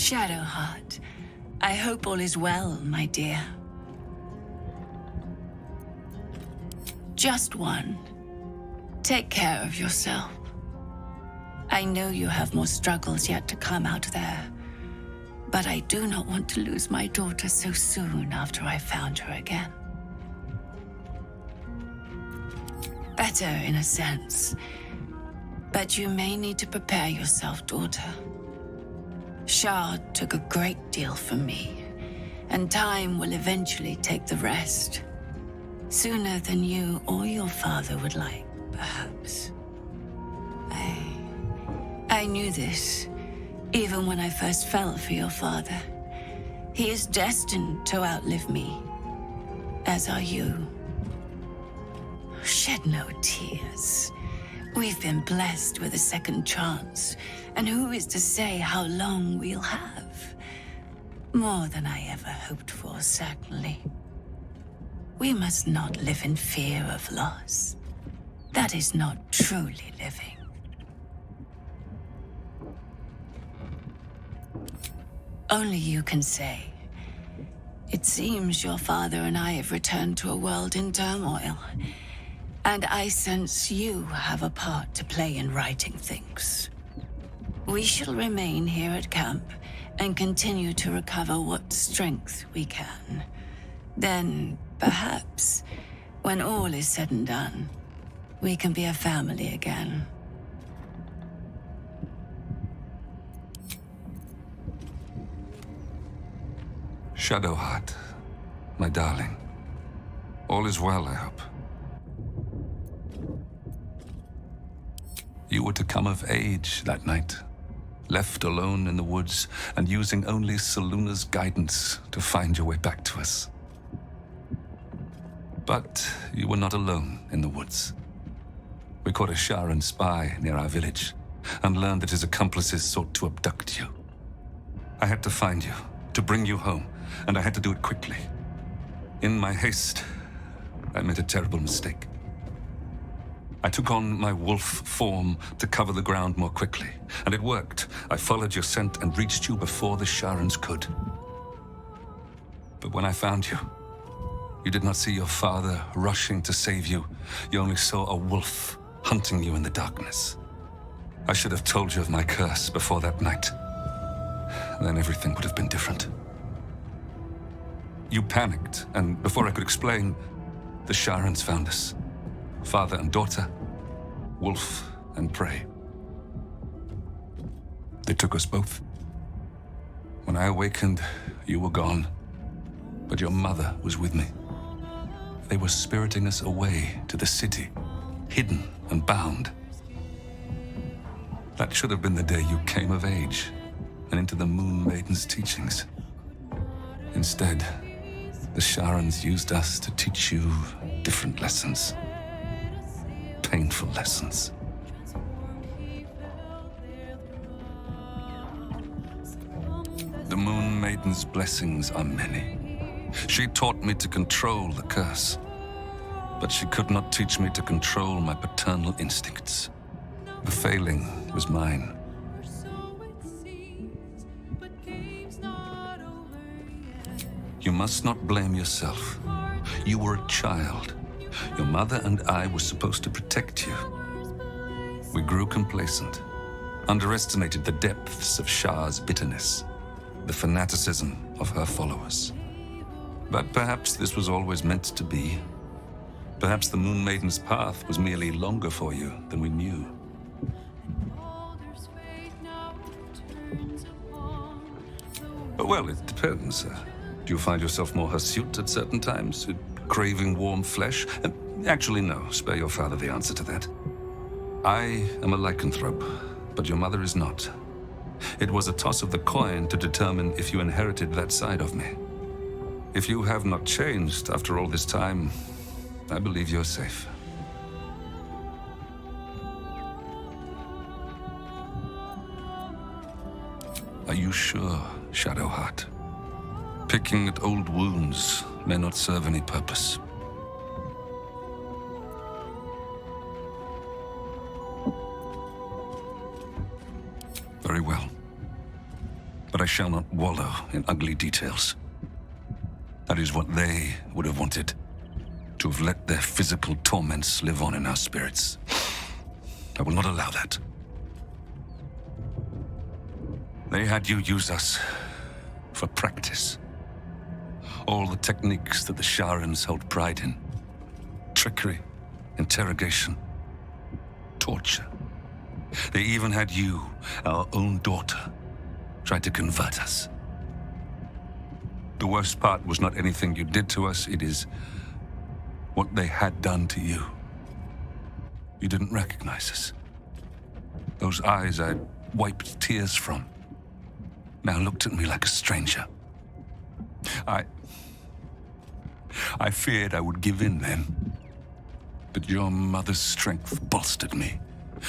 Shadowheart, I hope all is well, my dear. Just one. Take care of yourself. I know you have more struggles yet to come out there, but I do not want to lose my daughter so soon after I found her again. Better in a sense, but you may need to prepare yourself, daughter. Shard took a great deal from me, and time will eventually take the rest. Sooner than you or your father would like, perhaps. I knew this, even when I first fell for your father. He is destined to outlive me, as are you. Shed no tears. We've been blessed with a second chance, and who is to say how long we'll have? More than I ever hoped for, certainly. We must not live in fear of loss. That is not truly living. Only you can say. It seems your father and I have returned to a world in turmoil, and I sense you have a part to play in righting things. We shall remain here at camp and continue to recover what strength we can. Then, perhaps, when all is said and done, we can be a family again. Shadowheart, my darling. All is well, I hope. You were to come of age that night, left alone in the woods and using only Seluna's guidance to find your way back to us. But you were not alone in the woods. We caught a Sharan spy near our village and learned that his accomplices sought to abduct you. I had to find you, to bring you home, and I had to do it quickly. In my haste, I made a terrible mistake. I took on my wolf form to cover the ground more quickly, and it worked. I followed your scent and reached you before the Sharans could. But when I found you, you did not see your father rushing to save you. You only saw a wolf hunting you in the darkness. I should have told you of my curse before that night. Then everything would have been different. You panicked, and before I could explain, the Sharans found us. Father and daughter, wolf and prey. They took us both. When I awakened, you were gone, but your mother was with me. They were spiriting us away to the city, hidden and bound. That should have been the day you came of age and into the Moon Maiden's teachings. Instead, the Sharans used us to teach you different lessons. Painful lessons. The Moon Maiden's blessings are many. She taught me to control the curse, but she could not teach me to control my paternal instincts. The failing was mine. You must not blame yourself. You were a child. Your mother and I were supposed to protect you. We grew complacent, underestimated the depths of Shah's bitterness, the fanaticism of her followers. But perhaps this was always meant to be. Perhaps the Moon Maiden's path was merely longer for you than we knew. Well, it depends. Do you find yourself more hirsute at certain times, craving warm flesh? Actually, no. Spare your father the answer to that. I am a lycanthrope, but your mother is not. It was a toss of the coin to determine if you inherited that side of me. If you have not changed after all this time, I believe you're safe. Are you sure, Shadowheart? Picking at old wounds may not serve any purpose. Very well. But I shall not wallow in ugly details. That is what they would have wanted, to have let their physical torments live on in our spirits. I will not allow that. They had you use us for practice. All the techniques that the Sharans held pride in. Trickery, interrogation, torture. They even had you, our own daughter, try to convert us. The worst part was not anything you did to us, it is what they had done to you. You didn't recognize us. Those eyes I'd wiped tears from now looked at me like a stranger. I feared I would give in then. But your mother's strength bolstered me.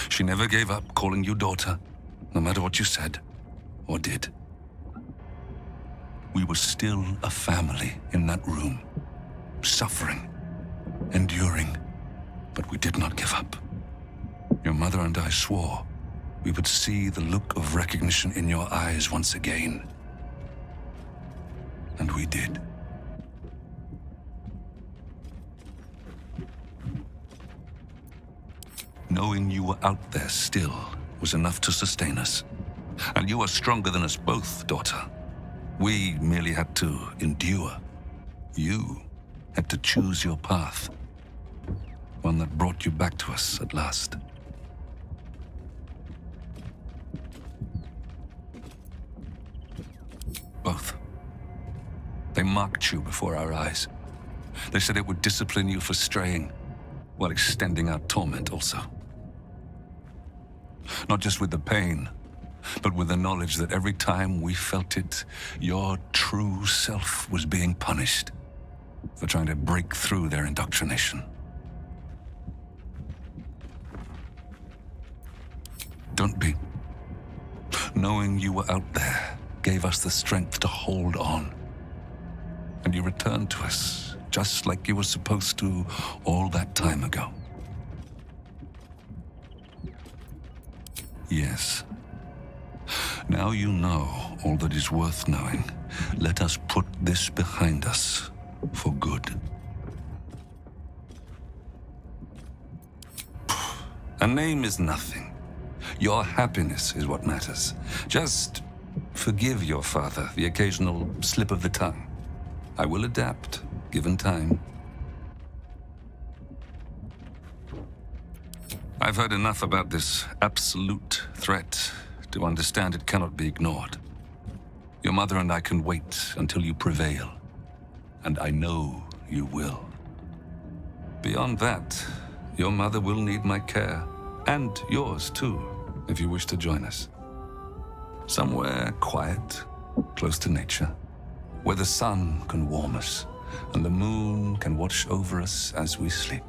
She never gave up calling you daughter, no matter what you said or did. We were still a family in that room, suffering, enduring, but we did not give up. Your mother and I swore we would see the look of recognition in your eyes once again. And we did. Knowing you were out there still was enough to sustain us. And you are stronger than us both, daughter. We merely had to endure. You had to choose your path. One that brought you back to us at last. Both. They marked you before our eyes. They said it would discipline you for straying, while extending our torment also. Not just with the pain, but with the knowledge that every time we felt it, your true self was being punished for trying to break through their indoctrination. Don't be. Knowing you were out there gave us the strength to hold on. And you returned to us, just like you were supposed to all that time ago. Yes. Now you know all that is worth knowing. Let us put this behind us for good. A name is nothing. Your happiness is what matters. Just forgive your father the occasional slip of the tongue. I will adapt, given time. I've heard enough about this absolute threat to understand it cannot be ignored. Your mother and I can wait until you prevail, and I know you will. Beyond that, your mother will need my care, and yours too, if you wish to join us. Somewhere quiet, close to nature, where the sun can warm us, and the moon can watch over us as we sleep.